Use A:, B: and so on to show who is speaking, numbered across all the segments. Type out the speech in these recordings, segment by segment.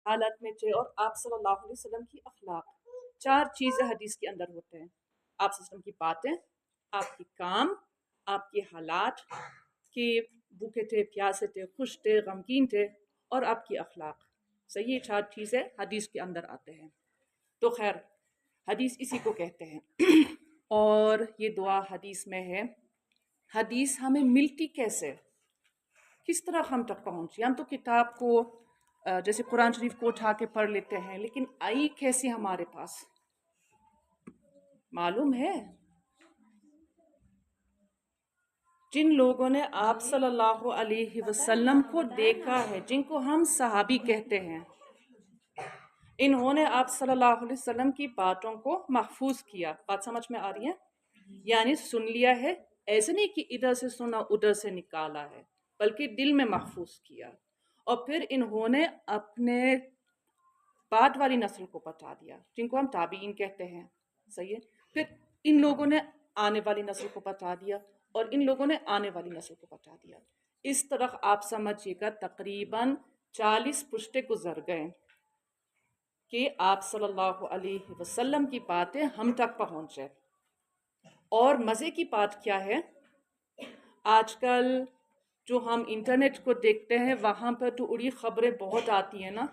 A: حالت میں تھے اور آپ صلی اللہ علیہ وسلم کی اخلاق. 4 چیزیں حدیث کے اندر ہوتے ہیں. آپ صلی اللہ علیہ وسلم کی باتیں، آپ کی کام، آپ کے حالات کہ بھوکے تھے، پیاسے تھے، خوش تھے، غمگین تھے، اور آپ کی اخلاق. صحیح، یہ 4 چیزیں حدیث کے اندر آتے ہیں. تو خیر، حدیث اسی کو کہتے ہیں. اور یہ دعا حدیث میں ہے. حدیث ہمیں ملتی کیسے، کس طرح ہم تک پہنچی؟ ہم تو کتاب کو جیسے قرآن شریف کو اٹھا کے پڑھ لیتے ہیں، لیکن آئی کیسے ہمارے پاس؟ معلوم ہے؟ جن لوگوں نے آپ صلی اللہ علیہ وسلم کو دیکھا ہے، جن کو ہم صحابی کہتے ہیں، انہوں نے آپ صلی اللہ علیہ وسلم کی باتوں کو محفوظ کیا. بات سمجھ میں آ رہی ہے؟ یعنی سن لیا ہے، ایسے نہیں کہ ادھر سے سنا ادھر سے نکالا ہے، بلکہ دل میں محفوظ کیا. اور پھر انہوں نے اپنے بعد والی نسل کو بتا دیا، جن کو ہم تابعین کہتے ہیں. صحیح ہے؟ پھر ان لوگوں نے آنے والی نسل کو بتا دیا، اور ان لوگوں نے آنے والی نسل کو بتا دیا. اس طرح آپ سمجھیے گا تقریباً 40 پشتے گزر گئے کہ آپ صلی اللہ علیہ وسلم کی باتیں ہم تک پہنچے. اور مزے کی بات کیا ہے، آج کل جو ہم انٹرنیٹ کو دیکھتے ہیں وہاں پر تو اڑی خبریں بہت آتی ہیں نا.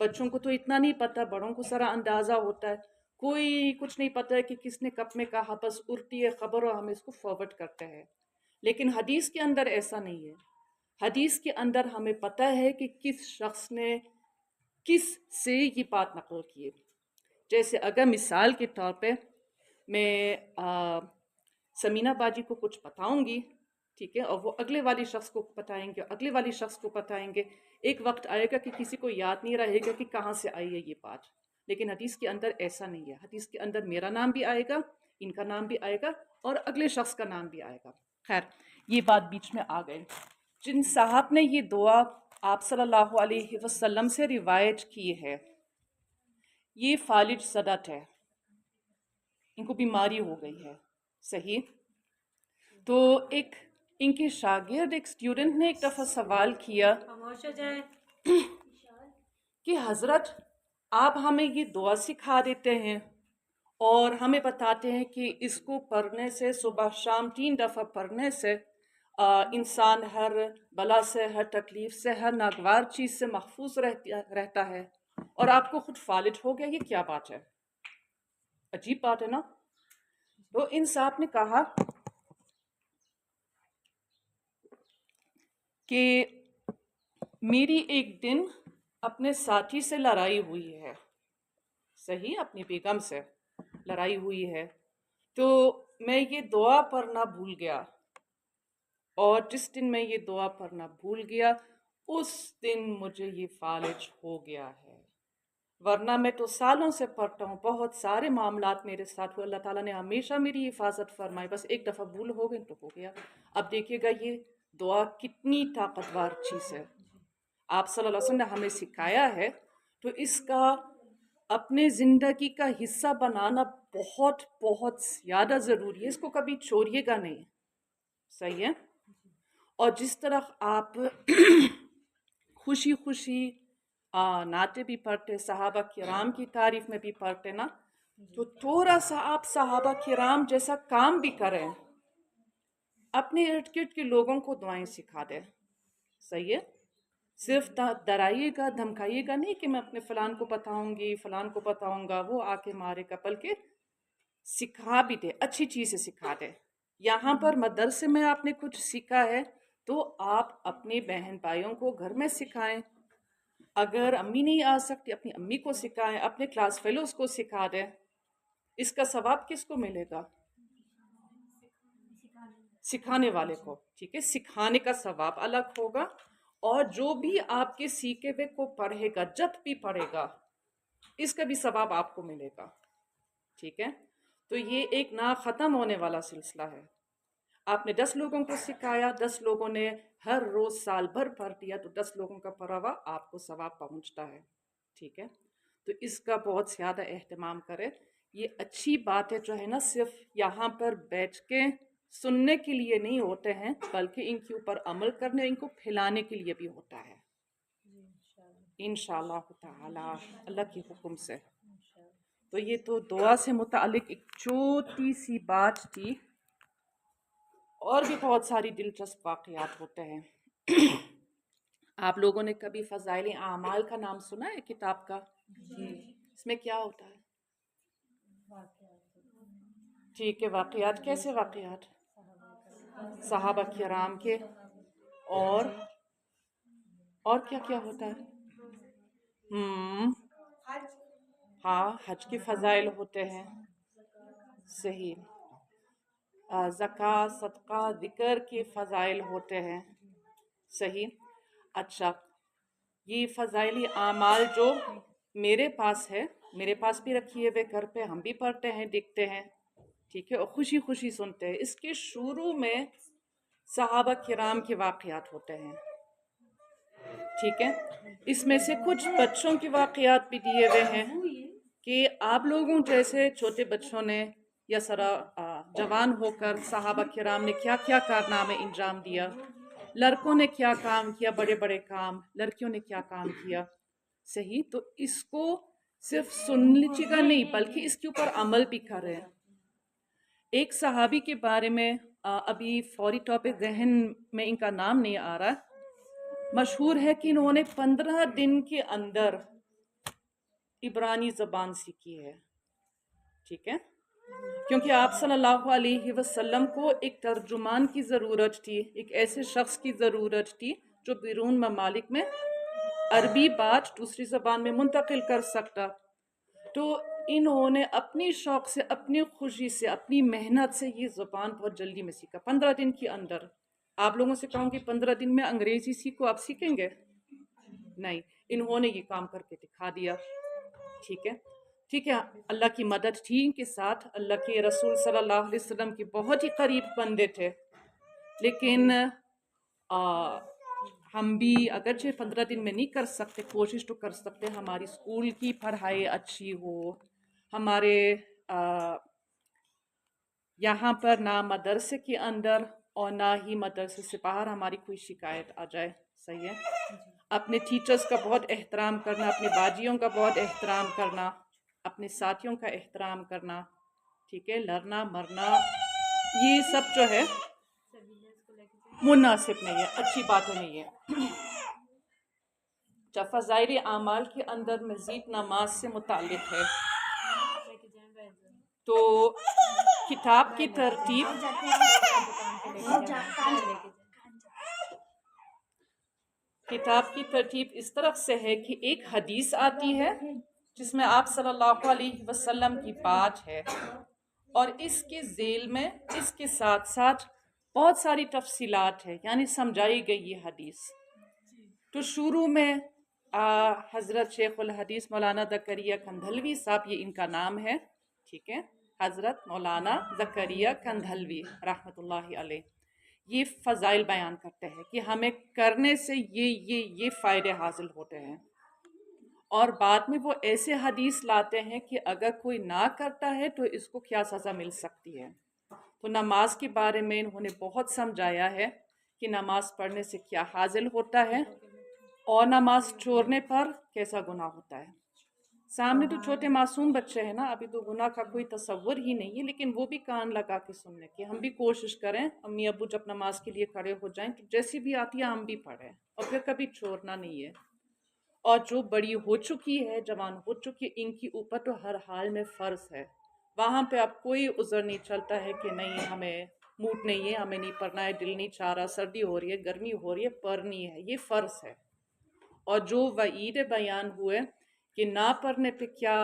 A: بچوں کو تو اتنا نہیں پتہ، بڑوں کو سارا اندازہ ہوتا ہے. کوئی کچھ نہیں پتہ ہے کہ کس نے کب میں کہا، بس اڑتی ہے خبر اور ہم اس کو فارورڈ کرتے ہیں. لیکن حدیث کے اندر ایسا نہیں ہے. حدیث کے اندر ہمیں پتہ ہے کہ کس شخص نے کس سے یہ بات نقل کی ہے. جیسے اگر مثال کے طور پہ میں سمینہ باجی کو کچھ بتاؤں گی، ٹھیک ہے، اور وہ اگلے والی شخص کو بتائیں گے، اگلے والی شخص کو بتائیں گے. ایک وقت آئے گا کہ کسی کو یاد نہیں رہے گا کہ کہاں سے آئی ہے یہ بات. لیکن حدیث کے اندر ایسا نہیں ہے. حدیث کے اندر میرا نام بھی آئے گا، ان کا نام بھی آئے گا، اور اگلے شخص کا نام بھی آئے گا. خیر، یہ بات بیچ میں آ گئی. جن صاحب نے یہ دعا آپ صلی اللہ علیہ وسلم سے روایت کی ہے، یہ فالج زدہ تھے، ان کو بیماری ہو گئی ہے. صحیح. تو ایک ان کے شاگرد، ایک اسٹوڈنٹ نے ایک دفعہ سوال کیا کہ حضرت آپ ہمیں یہ دعا سکھا دیتے ہیں اور ہمیں بتاتے ہیں کہ اس کو پڑھنے سے، صبح شام 3 دفعہ پڑھنے سے انسان ہر بلا سے، ہر تکلیف سے، ہر ناگوار چیز سے محفوظ رہتا ہے، اور آپ کو خود فالج ہو گیا. یہ کیا بات ہے؟ عجیب بات ہے نا. تو ان صاحب نے کہا کہ میری ایک دن اپنے ساتھی سے لڑائی ہوئی ہے. صحیح، اپنی بیگم سے لڑائی ہوئی ہے. تو میں یہ دعا پڑھنا بھول گیا، اور جس دن میں یہ دعا پڑھنا بھول گیا اس دن مجھے یہ فالج ہو گیا ہے. ورنہ میں تو سالوں سے پڑھتا ہوں، بہت سارے معاملات میرے ساتھ ہوئے، اللہ تعالیٰ نے ہمیشہ میری حفاظت فرمائی. بس ایک دفعہ بھول ہو گئی تو ہو گیا. اب دیکھیے گا یہ دعا کتنی طاقتور چیز ہے. آپ صلی اللہ علیہ وسلم نے ہمیں سکھایا ہے، تو اس کا اپنے زندگی کا حصہ بنانا بہت بہت زیادہ ضروری ہے. اس کو کبھی چھوڑیے گا نہیں. صحیح ہے. اور جس طرح آپ خوشی خوشی نعتیں بھی پڑھتے، صحابہ کرام کی تعریف میں بھی پڑھتے نا، تو تھوڑا سا آپ صحابہ کرام جیسا کام بھی کریں، اپنے ارد گرد کے لوگوں کو دعائیں سکھا دیں. صحیح ہے. صرف ڈرائیے گا، دھمکائیے گا نہیں کہ میں اپنے فلان کو بتاؤں گی، فلان کو بتاؤں گا، وہ آ کے مارے گا، بلکہ سکھا بھی دے، اچھی چیزیں سکھا دے. یہاں پر مدرسے میں آپ نے کچھ سیکھا ہے تو آپ اپنے بہن بھائیوں کو گھر میں سکھائیں. اگر امی نہیں آ سکتی، اپنی امی کو سکھائیں، اپنے کلاس فیلوز کو سکھا دیں. اس کا ثواب کس کو ملے گا؟ سکھانے والے کو. ٹھیک ہے، سکھانے کا ثواب الگ ہوگا، اور جو بھی آپ کے سیکھے ہوئے کو پڑھے گا، جب بھی پڑھے گا، اس کا بھی ثواب آپ کو ملے گا. ٹھیک ہے. تو یہ ایک نہ ختم ہونے والا سلسلہ ہے. آپ نے 10 لوگوں کو سکھایا، 10 لوگوں نے ہر روز سال بھر پڑھ دیا، تو 10 لوگوں کا پڑھا ہوا آپ کو ثواب پہنچتا ہے. ٹھیک ہے. تو اس کا بہت زیادہ اہتمام کرے. یہ اچھی بات ہے جو ہے نا، صرف یہاں پر بیٹھ کے سننے کے لیے نہیں ہوتے ہیں، بلکہ ان کے اوپر عمل کرنے، ان کو پھیلانے کے لیے بھی ہوتا ہے. انشاءاللہ تعالی اللہ کے حکم سے. تو یہ تو دعا سے متعلق ایک چھوٹی سی بات تھی. اور بھی بہت ساری دلچسپ واقعات ہوتے ہیں. آپ لوگوں نے کبھی فضائل اعمال کا نام سنا ہے کتاب کا؟ اس میں کیا ہوتا ہے؟ ٹھیک ہے، واقعات. کیسے واقعات؟ صحابہ کرام کے. اور کیا کیا ہوتا ہے؟ ہاں، حج کے فضائل ہوتے ہیں. صحیح. زکوٰۃ، صدقہ، ذکر کے فضائل ہوتے ہیں. صحیح. اچھا، یہ فضائل اعمال جو میرے پاس ہے، میرے پاس بھی رکھیے ہوئے گھر پہ، ہم بھی پڑھتے ہیں، دیکھتے ہیں. ٹھیک ہے، اور خوشی خوشی سنتے ہیں. اس کے شروع میں صحابہ کرام کے واقعات ہوتے ہیں. ٹھیک ہے، اس میں سے کچھ بچوں کے واقعات بھی دیے ہوئے ہیں کہ آپ لوگوں جیسے چھوٹے بچوں نے یا جوان ہو کر صحابہ کرام نے کیا کیا کارنامے انجام دیا. لڑکوں نے کیا کام کیا، بڑے بڑے کام. لڑکیوں نے کیا کام کیا. صحیح. تو اس کو صرف سن لیجیے گا نہیں، بلکہ اس کے اوپر عمل بھی کریں. ایک صحابی کے بارے میں ابھی فوری ٹاپک ذہن میں ان کا نام نہیں آ رہا. مشہور ہے کہ انہوں نے 15 دن کے اندر عبرانی زبان سیکھی ہے. ٹھیک ہے، کیونکہ آپ صلی اللہ علیہ وسلم کو ایک ترجمان کی ضرورت تھی، ایک ایسے شخص کی ضرورت تھی جو بیرون ممالک میں عربی بات دوسری زبان میں منتقل کر سکتا. تو انہوں نے اپنی شوق سے، اپنی خوشی سے، اپنی محنت سے یہ زبان بہت جلدی میں سیکھا، 15 دن کے اندر. آپ لوگوں سے کہوں کہ 15 دن میں انگریزی سیکھو، آپ سیکھیں گے؟ نہیں، انہوں نے یہ کام کر کے دکھا دیا. ٹھیک ہے. ٹھیک ہے، اللہ کی مدد تھی ان کے ساتھ. اللہ کے رسول صلی اللہ علیہ وسلم کے بہت ہی قریب بندے تھے. لیکن ہم بھی اگرچہ 15 دن میں نہیں کر سکتے، کوشش تو کر سکتے. ہماری اسکول کی پڑھائی اچھی ہو، ہمارے یہاں پر نہ مدرسے کے اندر اور نہ ہی مدرسے سے باہر ہماری کوئی شکایت آ جائے. صحیح ہے. اپنے ٹیچرز کا بہت احترام کرنا، اپنے باجیوں کا بہت احترام کرنا، اپنے ساتھیوں کا احترام کرنا. ٹھیک ہے، لڑنا مرنا یہ سب جو ہے مناسب نہیں ہے، اچھی باتیں نہیں ہے. جب فضائل اعمال کے اندر مزید نماز سے متعلق ہے تو کتاب کی ترتیب اس طرح سے ہے کہ ایک حدیث آتی ہے جس میں آپ صلی اللہ علیہ وسلم کی بات ہے، اور اس کے ذیل میں اس کے ساتھ ساتھ بہت ساری تفصیلات ہے، یعنی سمجھائی گئی یہ حدیث. تو شروع میں حضرت شیخ الحدیث مولانا زکریا کندھلوی صاحب، یہ ان کا نام ہے. ٹھیک ہے، حضرت مولانا زکریا کندھلوی رحمۃ اللہ علیہ، یہ فضائل بیان کرتے ہیں کہ ہمیں کرنے سے یہ فائدے حاصل ہوتے ہیں. اور بعد میں وہ ایسے حدیث لاتے ہیں کہ اگر کوئی نہ کرتا ہے تو اس کو کیا سزا مل سکتی ہے. تو نماز کے بارے میں انہوں نے بہت سمجھایا ہے کہ نماز پڑھنے سے کیا حاصل ہوتا ہے اور نماز چھوڑنے پر کیسا گناہ ہوتا ہے. سامنے تو چھوٹے معصوم بچے ہیں نا، ابھی تو گناہ کا کوئی تصور ہی نہیں ہے، لیکن وہ بھی کان لگا کے سننے کے. ہم بھی کوشش کریں، امی ابو جب نماز کے لیے کھڑے ہو جائیں تو جیسی بھی آتی ہے ہم بھی پڑھیں، اور پھر کبھی چھوڑنا نہیں ہے. اور جو بڑی ہو چکی ہے، جوان ہو چکی ہے، ان کی اوپر تو ہر حال میں فرض ہے. وہاں پہ اب کوئی عذر نہیں چلتا ہے کہ نہیں ہمیں موڈ نہیں ہے، ہمیں نہیں پڑھنا ہے، دل نہیں چاہ رہا، سردی ہو رہی ہے، گرمی ہو رہی ہے، پڑھنی ہے، یہ فرض ہے. اور جو وعید بیان ہوئے کہ نہ پڑھنے پہ کیا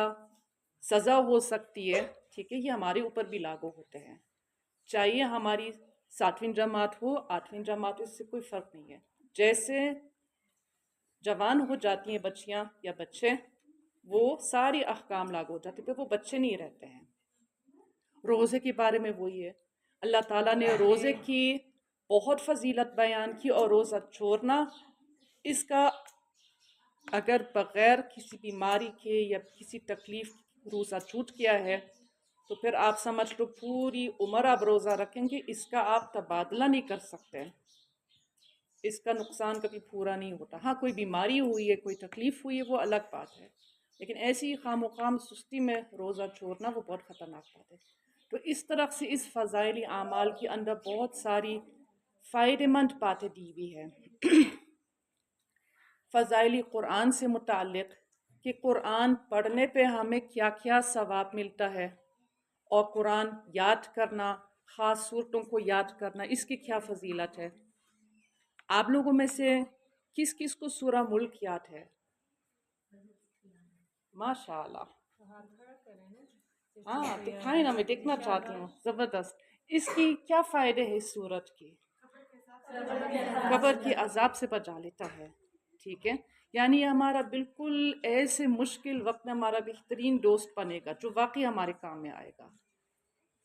A: سزا ہو سکتی ہے، ٹھیک ہے، یہ ہمارے اوپر بھی لاگو ہوتے ہیں. چاہیے ہماری 7ویں جماعت ہو، 8ویں جماعت ہو، اس سے کوئی فرق نہیں ہے. جیسے جوان ہو جاتی ہیں بچیاں یا بچے، وہ ساری احکام لاگو ہو جاتے، پھر وہ بچے نہیں رہتے ہیں. روزے کے بارے میں وہی ہے، اللہ تعالیٰ نے روزے کی بہت فضیلت بیان کی، اور روزہ چھوڑنا اس کا اگر بغیر کسی بیماری کے یا کسی تکلیف روزہ چھوٹ گیا ہے تو پھر آپ سمجھ لو پوری عمر آپ روزہ رکھیں گے، اس کا آپ تبادلہ نہیں کر سکتے. اس کا نقصان کبھی پورا نہیں ہوتا. ہاں کوئی بیماری ہوئی ہے، کوئی تکلیف ہوئی ہے، وہ الگ بات ہے، لیکن ایسی خام و خام سستی میں روزہ چھوڑنا وہ بہت خطرناک بات ہے. تو اس طرح سے اس فضائلی اعمال کے اندر بہت ساری فائدہ مند باتیں دی ہوئی ہیں. فضائلی قرآن سے متعلق کہ قرآن پڑھنے پہ ہمیں کیا کیا ثواب ملتا ہے، اور قرآن یاد کرنا، خاص صورتوں کو یاد کرنا، اس کی کیا فضیلت ہے. آپ لوگوں میں سے کس کس کو سورہ ملک یاد ہے؟ ماشاء اللہ. ہاں دکھائیں نا، میں دیکھنا چاہتی ہوں. زبردست. اس کی کیا فائدے ہیں اس سورت کی؟ قبر کی عذاب سے بچا لیتا ہے. ٹھیک ہے، یعنی یہ ہمارا بالکل ایسے مشکل وقت میں ہمارا بہترین دوست بنے گا جو واقعی ہمارے کام میں آئے گا.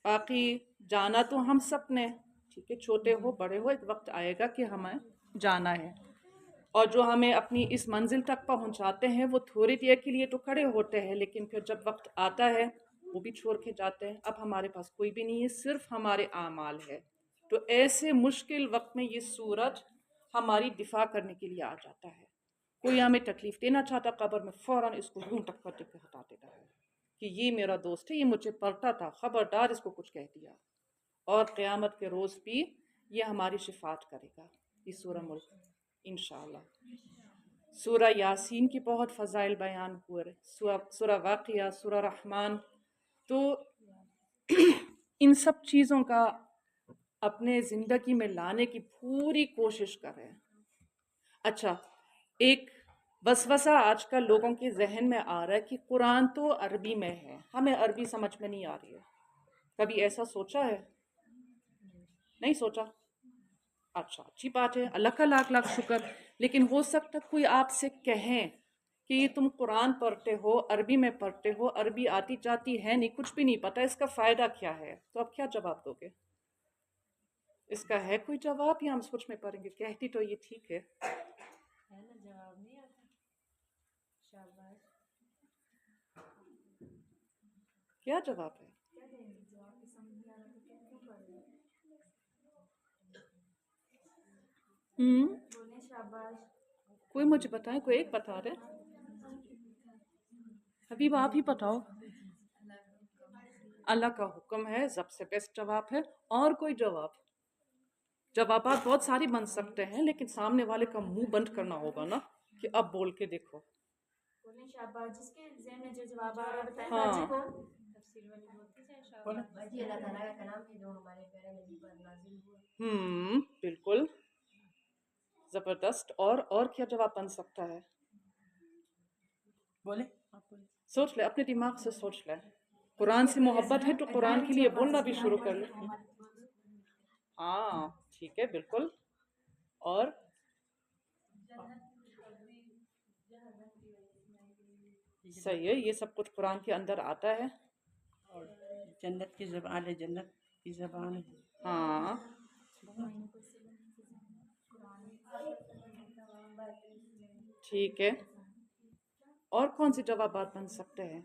A: باقی جانا تو ہم سب نے، ٹھیک ہے، چھوٹے ہو بڑے ہو، ایک وقت آئے گا کہ ہمیں جانا ہے، اور جو ہمیں اپنی اس منزل تک پہنچاتے ہیں وہ تھوڑی دیر کے لیے تو کھڑے ہوتے ہیں، لیکن پھر جب وقت آتا ہے وہ بھی چھوڑ کے جاتے ہیں. اب ہمارے پاس کوئی بھی نہیں ہے، صرف ہمارے اعمال ہے. تو ایسے مشکل وقت میں یہ سورج ہماری دفاع کرنے کے لیے آ جاتا ہے. کوئی ہمیں تکلیف دینا چاہتا قبر میں، فوراً اس کو یوں ٹک کے ہٹا دیتا ہے کہ یہ میرا دوست ہے، یہ مجھے پڑھتا تھا، خبردار اس کو کچھ کہہ دیا. اور قیامت کے روز بھی یہ ہماری شفاعت کرے گا یہ سورہ ملک انشاءاللہ. سورہ یاسین کی بہت فضائل بیان ہوئے، سورہ واقعہ، سورہ رحمان. تو ان سب چیزوں کا اپنے زندگی میں لانے کی پوری کوشش کریں. اچھا، ایک وسوسہ آج کل لوگوں کے ذہن میں آ رہا ہے کہ قرآن تو عربی میں ہے، ہمیں عربی سمجھ میں نہیں آ رہی ہے. کبھی ایسا سوچا ہے؟ نہیں سوچا؟ اچھا، اچھی بات ہے، اللہ کا لاکھ لاکھ شکر. لیکن ہو سکتا کوئی آپ سے کہیں کہ یہ تم قرآن پڑھتے ہو، عربی میں پڑھتے ہو، عربی آتی جاتی ہے نہیں، کچھ بھی نہیں پتہ، اس کا فائدہ کیا ہے، تو آپ کیا جواب دو گے؟ اس کا ہے کوئی جواب یا ہم سوچ میں پڑیں گے؟ کہتی تو یہ ٹھیک ہے. کیا جواب ہے؟ کوئی مجھے بتائیں، کوئی ایک بتا دے. حبیب آپ ہی بتاؤ. اللہ کا حکم ہے سب سے بیسٹ جواب ہے. اور کوئی جواب؟ جوابات بہت ساری بن سکتے ہیں، لیکن سامنے والے کا منہ بند کرنا ہوگا نا کہ اب بول کے دیکھو. ہاں بالکل زبردست. اور کیا جواب بن سکتا ہے؟ بولے، سوچ لے، اپنے دماغ سے سوچ لے. قرآن سے محبت ہے تو قرآن کے لیے بولنا بھی شروع کر لے. ہاں ٹھیک ہے، بالکل. اور صحیح ہے، یہ سب کچھ قرآن کے اندر آتا ہے. اور جنت کی زبان ہے، جنت کی زبان ہے. ہاں ٹھیک ہے. اور کون سے جوابات بن سکتے ہیں؟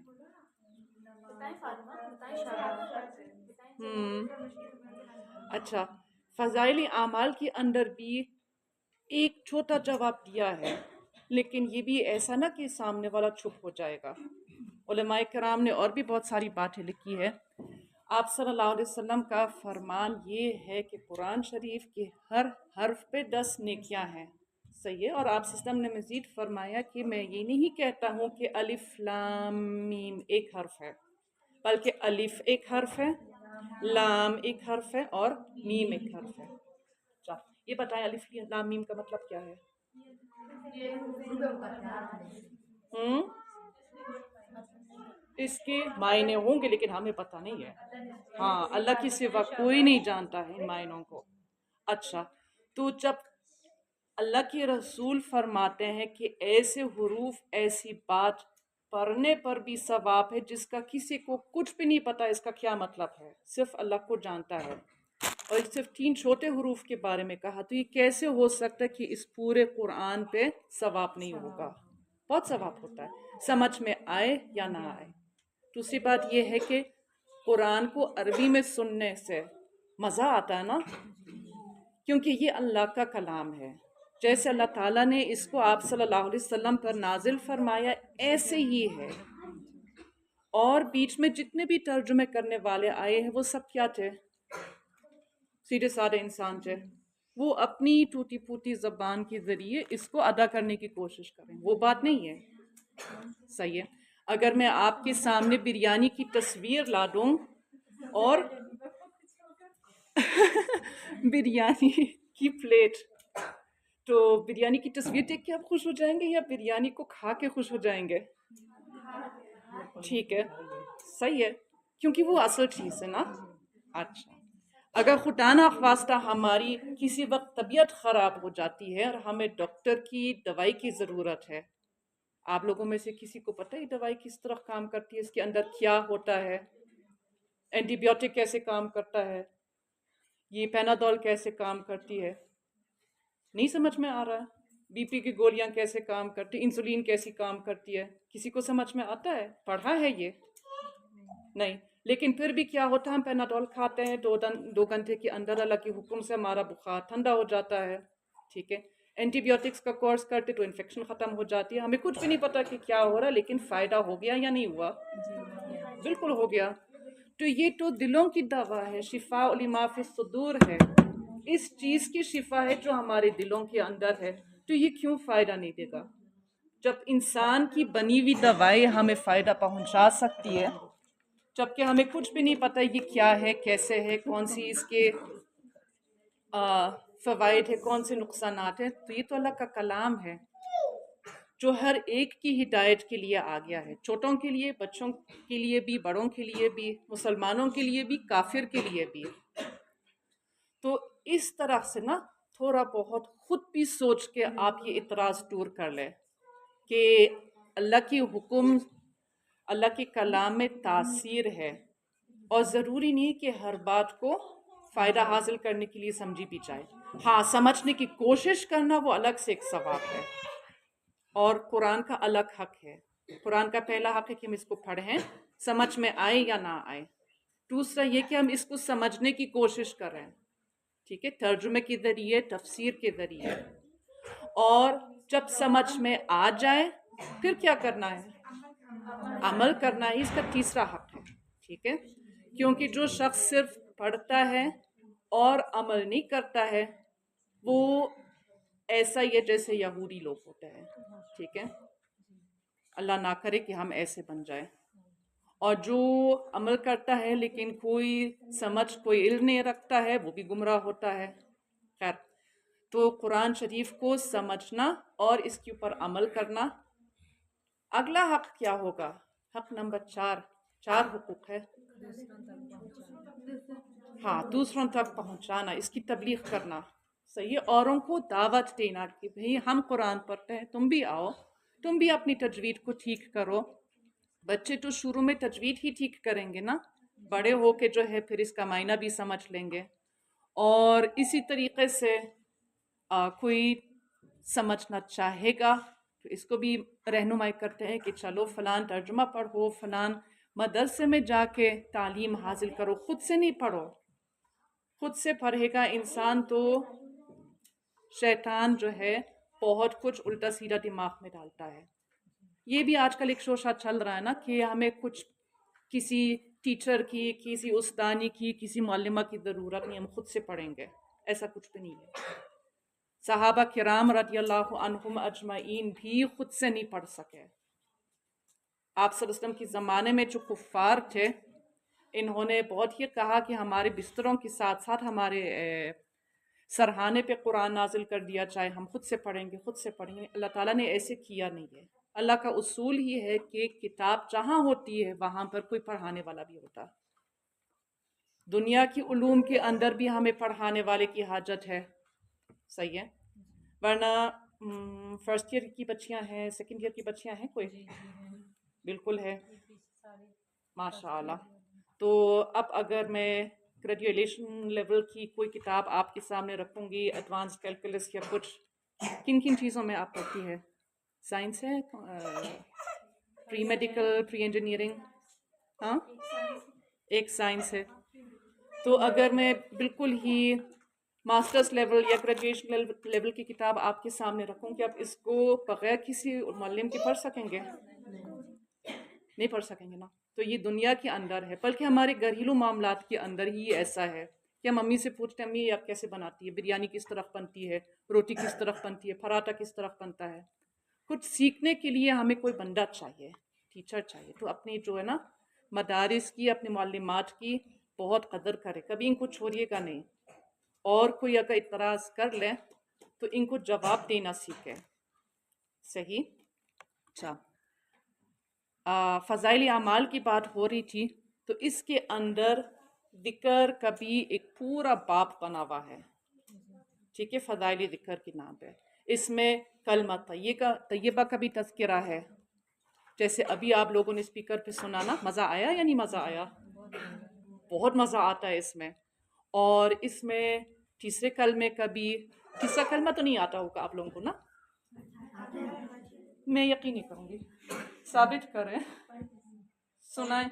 A: اچھا، فضائلی اعمال کے اندر بھی ایک چھوٹا جواب دیا ہے، لیکن یہ بھی ایسا نہ کہ سامنے والا چھپ ہو جائے گا. علماء کرام نے اور بھی بہت ساری باتیں لکھی ہے. آپ صلی اللہ علیہ وسلم کا فرمان یہ ہے کہ قرآن شریف کے ہر حرف پہ 10 نیکیاں ہیں. صحیح ہے. اور آپ صلی اللہ علیہ وسلم نے مزید فرمایا کہ میں یہ نہیں کہتا ہوں کہ الف لام میم ایک حرف ہے، بلکہ الف ایک حرف ہے، لام ایک حرف ہے، اور میم ایک حرف ہے. یہ بتائیں الف لام میم کا مطلب کیا ہے؟ اس کے معنی ہوں گے لیکن ہمیں پتہ نہیں ہے. ہاں، اللہ کے سوا کوئی نہیں جانتا ہے ان معنوں کو. اچھا، تو جب اللہ کے رسول فرماتے ہیں کہ ایسے حروف، ایسی بات پڑھنے پر بھی ثواب ہے جس کا کسی کو کچھ بھی نہیں پتا اس کا کیا مطلب ہے، صرف اللہ کو جانتا ہے، اور صرف 3 چھوٹے حروف کے بارے میں کہا، تو یہ کیسے ہو سکتا ہے کہ اس پورے قرآن پہ ثواب نہیں ہوگا؟ بہت ثواب ہوتا ہے، سمجھ میں آئے یا نہ آئے. دوسری بات یہ ہے کہ قرآن کو عربی میں سننے سے مزہ آتا ہے نا، کیونکہ یہ اللہ کا کلام ہے. جیسے اللہ تعالیٰ نے اس کو آپ صلی اللہ علیہ وسلم پر نازل فرمایا ایسے ہی ہے. اور بیچ میں جتنے بھی ترجمے کرنے والے آئے ہیں وہ سب کیا تھے؟ سیدھے سادے انسان تھے. وہ اپنی ٹوٹی پھوٹی زبان کے ذریعے اس کو ادا کرنے کی کوشش کریں. وہ بات نہیں ہے. صحیح ہے. اگر میں آپ کے سامنے بریانی کی تصویر لا دوں اور بریانی کی پلیٹ، تو بریانی کی تصویر دیکھ کے آپ خوش ہو جائیں گے یا بریانی کو کھا کے خوش ہو جائیں گے؟ ٹھیک ہے، صحیح ہے، کیونکہ وہ اصل چیز ہے نا. اچھا، اگر خدا نخواستہ ہماری کسی وقت طبیعت خراب ہو جاتی ہے اور ہمیں ڈاکٹر کی دوائی کی ضرورت ہے، آپ لوگوں میں سے کسی کو پتہ ہے یہ دوائی کس طرح کام کرتی ہے، اس کے اندر کیا ہوتا ہے، اینٹی بایوٹک کیسے کام کرتا ہے، یہ پیناڈول کیسے کام کرتی ہے؟ نہیں سمجھ میں آ رہا ہے. بی پی کی گولیاں کیسے کام کرتی، انسولین کیسی کام کرتی ہے، کسی کو سمجھ میں آتا ہے؟ پڑھا ہے یہ؟ نہیں. لیکن پھر بھی کیا ہوتا ہے، ہم پیناڈول کھاتے ہیں، 2 گھنٹے کے اندر اللہ کے حکم سے ہمارا بخار ٹھنڈا ہو جاتا ہے. ٹھیک ہے، اینٹی بایوٹکس کا کورس کرتے تو انفیکشن ختم ہو جاتی ہے. ہمیں کچھ بھی نہیں پتا کہ کیا ہو رہا ہے، لیکن فائدہ ہو گیا یا نہیں ہوا؟ بالکل ہو گیا. تو یہ تو دلوں کی دوا ہے، شفاء لما فی الصدور ہے. اس چیز کی شفا ہے جو ہمارے دلوں کے اندر ہے. تو یہ کیوں فائدہ نہیں دے گا؟ جب انسان کی بنی ہوئی دوائی ہمیں فائدہ پہنچا سکتی ہے، جبکہ ہمیں کچھ بھی نہیں پتہ یہ کیا ہے، کیسے ہے، کون سی اس کے فوائد ہے، کون سے نقصانات ہیں. تو یہ تو اللہ کا کلام ہے جو ہر ایک کی ہدایت کے لیے آ گیا ہے، چھوٹوں کے لیے، بچوں کے لیے بھی، بڑوں کے لیے بھی، مسلمانوں کے لیے بھی، کافر کے لیے بھی. تو اس طرح سے نا تھوڑا بہت خود بھی سوچ کے آپ یہ اعتراض دور کر لیں کہ اللہ کی حکم، اللہ کے کلام میں تاثیر ہے، اور ضروری نہیں کہ ہر بات کو فائدہ حاصل کرنے کے لیے سمجھی بھی جائے. ہاں، سمجھنے کی کوشش کرنا وہ الگ سے ایک ثواب ہے، اور قرآن کا الگ حق ہے. قرآن کا پہلا حق ہے کہ ہم اس کو پڑھیں، سمجھ میں آئے یا نہ آئے. دوسرا یہ کہ ہم اس کو سمجھنے کی کوشش کریں. ٹھیک ہے، ترجمے کے ذریعے، تفسیر کے ذریعے. اور جب سمجھ میں آ جائے پھر کیا کرنا ہے؟ عمل کرنا ہے. اس کا تیسرا حق ہے. ٹھیک ہے، کیونکہ جو شخص صرف پڑھتا ہے اور عمل نہیں کرتا ہے وہ ایسا ہی ہے جیسے یہودی لوگ ہوتے ہیں. ٹھیک ہے، اللہ نہ کرے کہ ہم ایسے بن جائیں. اور جو عمل کرتا ہے لیکن کوئی سمجھ، کوئی علم نہیں رکھتا ہے، وہ بھی گمراہ ہوتا ہے. خیر، تو قرآن شریف کو سمجھنا اور اس کے اوپر عمل کرنا. اگلا حق کیا ہوگا؟ حق نمبر 4 حقوق ہے. ہاں، دوسروں تک پہنچانا، اس کی تبلیغ کرنا. صحیح، اوروں کو دعوت دینا کہ بھئی ہم قرآن پڑھتے ہیں، تم بھی آؤ، تم بھی اپنی تجوید کو ٹھیک کرو. بچے تو شروع میں تجوید ہی ٹھیک کریں گے نا، بڑے ہو کے جو ہے پھر اس کا معنی بھی سمجھ لیں گے. اور اسی طریقے سے کوئی سمجھنا چاہے گا تو اس کو بھی رہنمائی کرتے ہیں کہ چلو فلان ترجمہ پڑھو، فلان مدرسے میں جا کے تعلیم حاصل کرو. خود سے نہیں پڑھو. خود سے پڑھے گا انسان تو شیطان جو ہے بہت کچھ الٹا سیدھا دماغ میں ڈالتا ہے. یہ بھی آج کل ایک شوشہ چل رہا ہے نا کہ ہمیں کچھ کسی ٹیچر کی، کسی استانی کی، کسی معلمہ کی ضرورت نہیں، ہم خود سے پڑھیں گے. ایسا کچھ بھی نہیں ہے. صحابہ کرام رضی اللہ عنہم اجمعین بھی خود سے نہیں پڑھ سکے. آپ صلی اللہ علیہ وسلم کے زمانے میں جو کفار تھے انہوں نے بہت یہ کہا کہ ہمارے بستروں کے ساتھ ساتھ ہمارے سرحانے پہ قرآن نازل کر دیا جائے، ہم خود سے پڑھیں گے، خود سے پڑھیں گے. اللہ تعالیٰ نے ایسے کیا نہیں ہے. اللہ کا اصول ہی ہے کہ کتاب جہاں ہوتی ہے وہاں پر کوئی پڑھانے والا بھی ہوتا. دنیا کی علوم کے اندر بھی ہمیں پڑھانے والے کی حاجت ہے. صحیح ہے، ورنہ فرسٹ ایئر کی بچیاں ہیں، سیکنڈ ایئر کی بچیاں ہیں کوئی؟ بالکل ہے، ماشاء اللہ. تو اب اگر میں گریجویشن لیول کی کوئی کتاب آپ کے سامنے رکھوں گی، ایڈوانس کیلکولس یا کچھ، کن کن چیزوں میں آپ پڑھتی ہے؟ سائنس ہے، پری میڈیکل، پری انجینئرنگ؟ ہاں، ایک سائنس ہے. تو اگر میں بالکل ہی ماسٹرز لیول یا گریجویشن لیول کی کتاب آپ کے سامنے رکھوں کہ آپ اس کو بغیر کسی معلم کے پڑھ سکیں گے؟ نہیں پڑھ سکیں گے نا. تو یہ دنیا کے اندر ہے، بلکہ ہمارے گھریلو معاملات کے اندر ہی ایسا ہے کہ ہم امی سے پوچھتے ہیں امی آپ کیسے بناتی ہے، بریانی کس طرح بنتی ہے، روٹی کس طرح بنتی ہے، پراٹھا کس طرح بنتا ہے. کچھ سیکھنے کے لیے ہمیں کوئی بندہ چاہیے، ٹیچر چاہیے. تو اپنی جو ہے نا مدارس کی، اپنے معلمات کی بہت قدر کرے، کبھی ان کو چھوڑیے گا نہیں. اور کوئی اگر اعتراض کر لے تو ان کو جواب دینا سیکھے. صحیح. اچھا، فضائل اعمال کی بات ہو رہی تھی، تو اس کے اندر ذکر کا بھی ایک پورا باب بنا ہوا ہے. ٹھیک ہے، فضائل ذکر کے نام پہ اس میں کلمہ طیبہ کا بھی تذکرہ ہے. جیسے ابھی آپ لوگوں نے اسپیکر پہ سنا نا، مزہ آیا یا نہیں مزہ آیا؟ بہت مزہ آتا ہے اس میں. اور اس میں تیسرے کلمے کا بھی، تیسرا کلمہ تو نہیں آتا ہوگا آپ لوگوں کو نا؟ میں یقین نہیں کروں گی، ثابت کریں، سنائیں.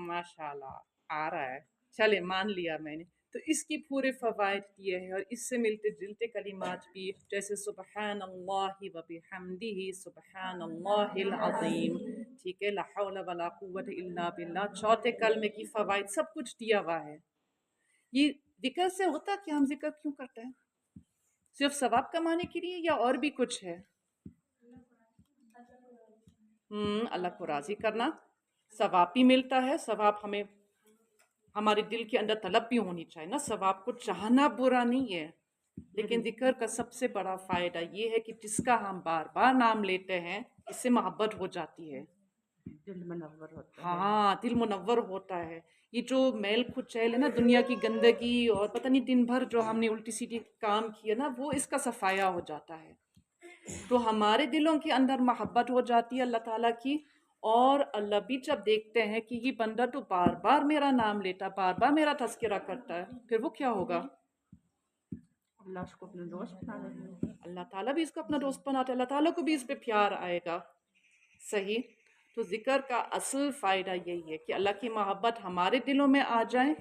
A: ماشاء اللہ آ رہا ہے، چلے مان لیا میں نے. تو اس کی پورے فوائد دیے ہیں، اور اس سے ملتے جلتے کلمات بھی، جیسے سبحان اللہ و بحمدہ سبحان اللہ العظیم. ٹھیک ہے، لا حول ولا قوت الا باللہ. چوتھے کلمے کی فوائد سب کچھ دیا ہوا ہے. یہ ذکر سے ہوتا کہ ہم ذکر کیوں کرتے ہیں؟ صرف ثواب کمانے کے لیے یا اور بھی کچھ ہے؟ اللہ کو راضی کرنا، ثواب بھی ملتا ہے. ثواب ہمیں ہمارے دل کے اندر طلب بھی ہونی چاہیے نا، ثواب کو چاہنا برا نہیں ہے. لیکن ذکر کا سب سے بڑا فائدہ یہ ہے کہ جس کا ہم بار بار نام لیتے ہیں اس سے محبت ہو جاتی ہے،
B: دل منور ہوتا ہے.
A: ہاں دل منور ہوتا ہے. یہ جو میل کچیل ہے نا، دنیا کی گندگی اور پتہ نہیں دن بھر جو ہم نے الٹی سیدھی کام کیا نا، وہ اس کا صفایا ہو جاتا ہے. تو ہمارے دلوں کے اندر محبت ہو جاتی ہے اللہ تعالیٰ کی. اور اللہ بھی جب دیکھتے ہیں کہ یہ بندہ تو بار بار میرا نام لیتا، بار بار میرا تذکرہ کرتا ہے، پھر وہ کیا ہوگا؟
B: اللہ اس کو اپنا دوست بنا لیتے ہیں.
A: اللہ تعالیٰ بھی اس کو اپنا دوست بناتا ہے، اللہ تعالیٰ کو بھی اس پہ پیار آئے گا. صحیح. تو ذکر کا اصل فائدہ یہی ہے کہ اللہ کی محبت ہمارے دلوں میں آ جائے،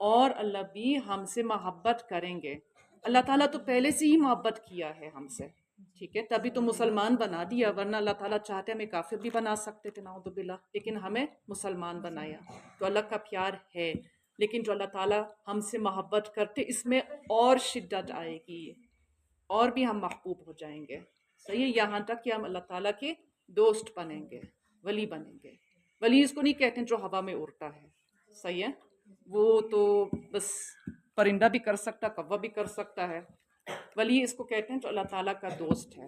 A: اور اللہ بھی ہم سے محبت کریں گے. اللہ تعالیٰ تو پہلے سے ہی محبت کیا ہے ہم سے، ٹھیک ہے، تبھی تو مسلمان بنا دیا، ورنہ اللہ تعالیٰ چاہتے ہمیں کافر بھی بنا سکتے تھے نعوذ باللہ، لیکن ہمیں مسلمان بنایا. تو اللہ کا پیار ہے. لیکن جو اللہ تعالیٰ ہم سے محبت کرتے، اس میں اور شدت آئے گی، اور بھی ہم محبوب ہو جائیں گے. صحیح ہے، یہاں تک کہ ہم اللہ تعالیٰ کے دوست بنیں گے، ولی بنیں گے. ولی اس کو نہیں کہتے ہیں جو ہوا میں اڑتا ہے. صحیح ہے، وہ تو بس پرندہ بھی کر سکتا، کوا بھی کر سکتا ہے. ولی اس کو کہتے ہیں جو اللہ تعالیٰ کا دوست ہے،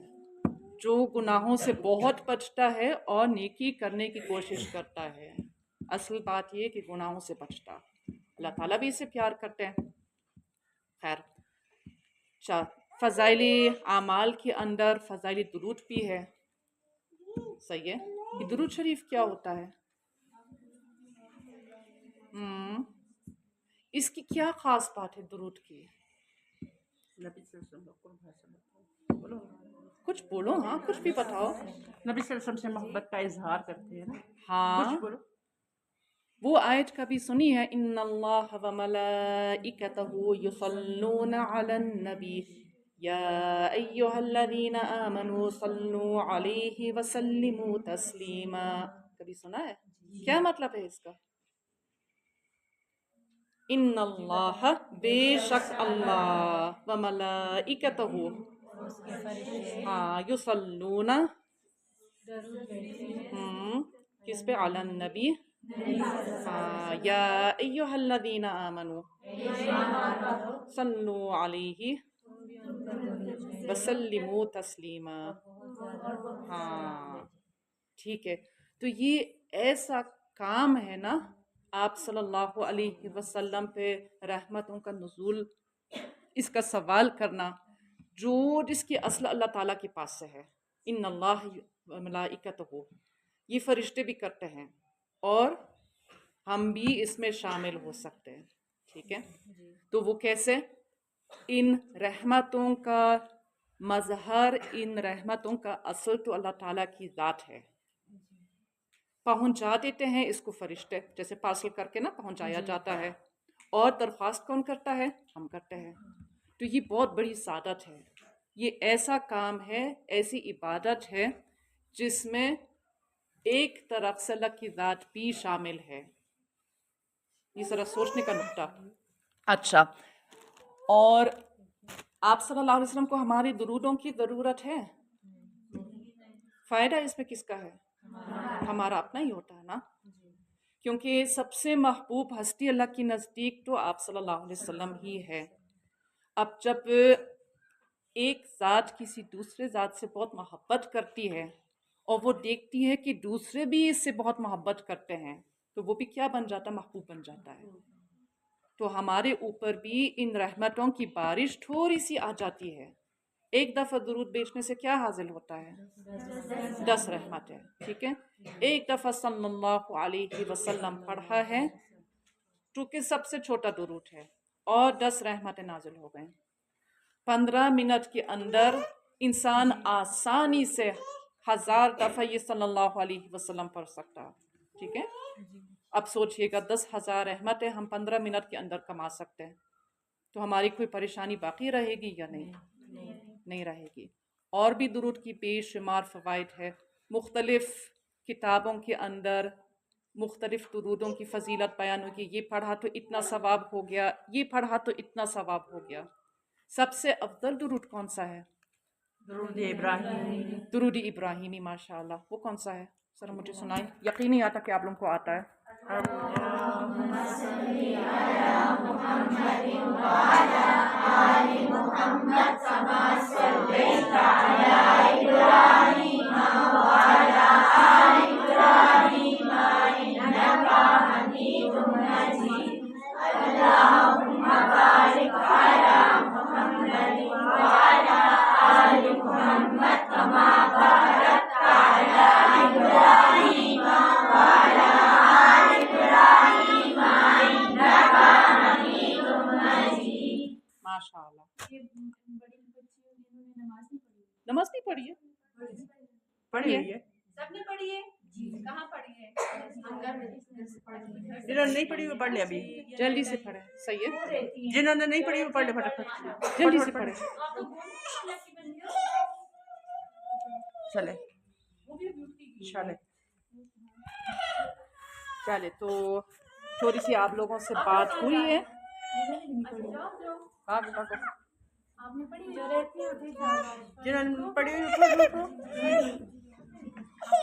A: جو گناہوں سے بہت بچتا ہے اور نیکی کرنے کی کوشش کرتا ہے. اصل بات یہ کہ گناہوں سے بچتا، اللہ تعالیٰ بھی اسے پیار کرتے ہیں. خیر، فضائل اعمال کے اندر فضائل درود بھی ہے. صحیح ہے. یہ درود شریف کیا ہوتا ہے؟ اس کی کیا خاص بات ہے درود کی؟
B: نبی صلی اللہ علیہ وسلم کو بولو.
A: کچھ بولو، ہاں کچھ بھی بتاؤ.
B: نبی صلی اللہ علیہ وسلم سے محبت کا اظہار کرتے ہیں نا.
A: ہاں
B: کچھ بولو.
A: وہ آیت کبھی سنی ہے، ان اللہ و ملائکتہ یصلون علی النبی یا ایہا الذین آمنوا صلوا علیہ وسلموا تسلیما. کبھی سنا ہے؟ کیا مطلب ہے اس کا؟ ان اللہ، بے شک اللہ، و ملائکتہ، ہاں، یصلون، کس پہ؟ علی النبی، یا ایہا الذین آمنوا صلوا علیہ وسلموا تسلیما. ہاں ٹھیک ہے. تو یہ ایسا کام ہے نا، آپ صلی اللہ علیہ وسلم پہ رحمتوں کا نزول، اس کا سوال کرنا، جو جس کی اصل اللہ تعالیٰ کے پاس سے ہے. ان اللہ ملائکتہ، یہ فرشتے بھی کرتے ہیں اور ہم بھی اس میں شامل ہو سکتے ہیں. ٹھیک ہے، تو وہ کیسے؟ ان رحمتوں کا مظہر، ان رحمتوں کا اصل تو اللہ تعالیٰ کی ذات ہے. پہنچا دیتے ہیں اس کو فرشتے، جیسے پارسل کر کے نا پہنچایا جاتا ہے، اور درخواست کون کرتا ہے؟ ہم کرتے ہیں. تو یہ بہت بڑی سعادت ہے. یہ ایسا کام ہے، ایسی عبادت ہے جس میں ایک طرف سے اللہ کی ذات بھی شامل ہے. یہ ذرا سوچنے کا نقطہ. اچھا، اور آپ صلی اللہ علیہ وسلم کو ہماری درودوں کی ضرورت ہے؟ فائدہ اس میں کس کا ہے؟ ہمارا اپنا ہی ہوتا ہے نا، کیونکہ سب سے محبوب ہستی اللہ کی نزدیک تو آپ صلی اللہ علیہ وسلم ہی ہے. اب جب ایک ذات کسی دوسرے ذات سے بہت محبت کرتی ہے اور وہ دیکھتی ہے کہ دوسرے بھی اس سے بہت محبت کرتے ہیں، تو وہ بھی کیا بن جاتا ہے؟ محبوب بن جاتا ہے. تو ہمارے اوپر بھی ان رحمتوں کی بارش تھوڑی سی آ جاتی ہے. ایک دفعہ درود بیچنے سے کیا حاصل ہوتا ہے؟ 10 رحمتیں. ٹھیک ہے، ایک دفعہ صلی اللہ علیہ وسلم پڑھا ہے چونکہ سب سے چھوٹا درود ہے، اور 10 رحمتیں نازل ہو گئیں. 15 منٹ کے اندر انسان آسانی سے 1000 دفعہ یہ صلی اللہ علیہ وسلم پڑھ سکتا ہے. ٹھیک ہے، اب سوچئے گا 10,000 رحمتیں ہم 15 منٹ کے اندر کما سکتے ہیں، تو ہماری کوئی پریشانی باقی رہے گی یا نہیں؟ نہیں رہے گی. اور بھی درود کی بے شمار فوائد ہے. مختلف کتابوں کے اندر مختلف درودوں کی فضیلت بیان ہوگی. یہ پڑھا تو اتنا ثواب ہو گیا، یہ پڑھا تو اتنا ثواب ہو گیا. سب سے افضل درود کون سا ہے؟
B: درود ابراہیم.
A: درود ابراہیمی. ماشاء اللہ. وہ کون سا ہے؟ ذرا مجھے سنائیں. یقین نہیں آتا کہ آپ لوگوں کو آتا ہے. ماشاء اللہ. نماز نہیں پڑھی ہے؟
B: پڑھی ہے.
C: سب نے پڑھی ہے؟ کہاں پڑھی ہے؟
B: جنہوں نے نہیں پڑھی وہ پڑھ لے ابھی.
A: جلدی سے پڑھیں. صحیح ہے،
B: جنہوں نے نہیں پڑھی وہ پڑھ لے فٹافٹ.
A: جلدی سے پڑھیں.
B: چلے چلے.
A: چلے تو تھوڑی سی آپ لوگوں سے بات ہوئی ہے.
C: آپ نے پڑھی جو رہتی ہوتی
B: جنہوں نے پڑھی ہوئی وہ پڑھ لو.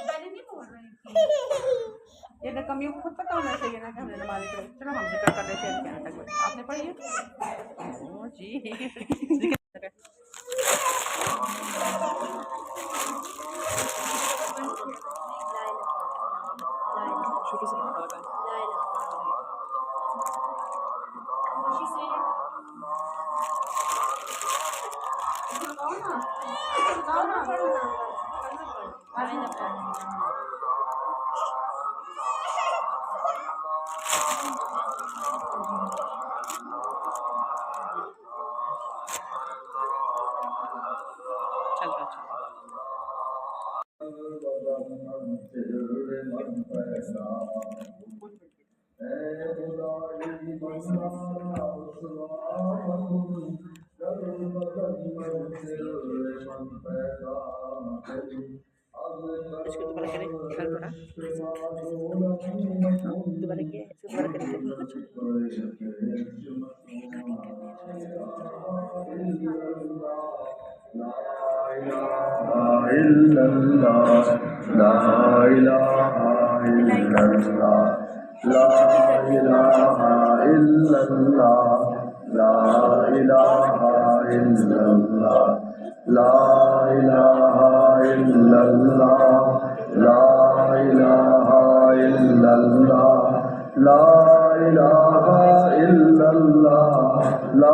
C: پہلے نہیں بول رہی تھی.
B: یہ کمیوں کو خود پتہ ہونا چاہیے نا کہ ہم نے نماز پڑھی. چلو ہم ذکر کر لیتے ہیں کیا تک. آپ نے پڑھی ہے؟ جی
A: شروع سے پڑھا ہوگا.
B: اس کو دوبارہ کریں. کل پڑھا دوبارہ کیا ہے. اس کو دوبارہ
D: لا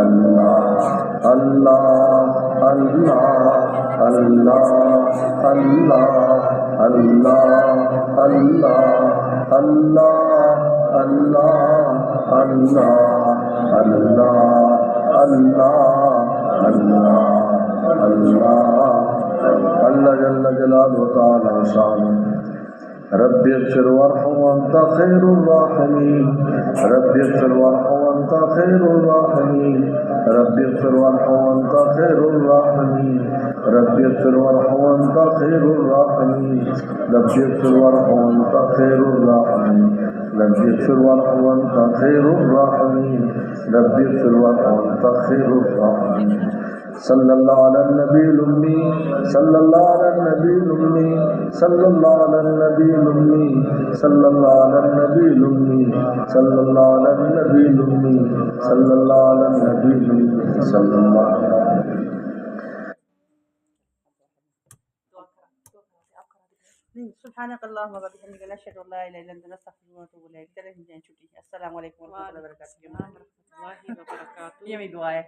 D: اللہ اللہ اللہ اللہ اللہ اللہ اللہ اللہ اللہ اللہ اللہ اللہ اللہ اللہ جل جلالہ تعالی شانہ رب اغفر وارحم وانت خیر الراحمین رب اغفر وارحم وانت خیر الراحمین رب اغفر وارحم وانت خیر الراحمین رب اغفر وارحم وانت خیر الراحمین رب اغفر وارحم وانت خیر الراحمین رب اغفر وارحم وانت خیر الراحمین رب اغفر وارحم وانت خیر الراحمین صلی اللہ علی النبی الامی صلی اللہ علی النبی الامی صلی اللہ علی النبی الامی صلی اللہ علی النبی الامی صلی اللہ علی النبی الامی صلی اللہ علی النبی الامی صلی اللہ علی
B: سبحانک اللہم و بحمدک نشہد ان لا الہ الا انت نستغفرک و نتوب الیک. چلیں جائیں چھٹی. السلام علیکم و رحمۃ اللہ وبرکاتہ.
A: اللہ وبرکاتہ.
B: یہ میری دعا ہے.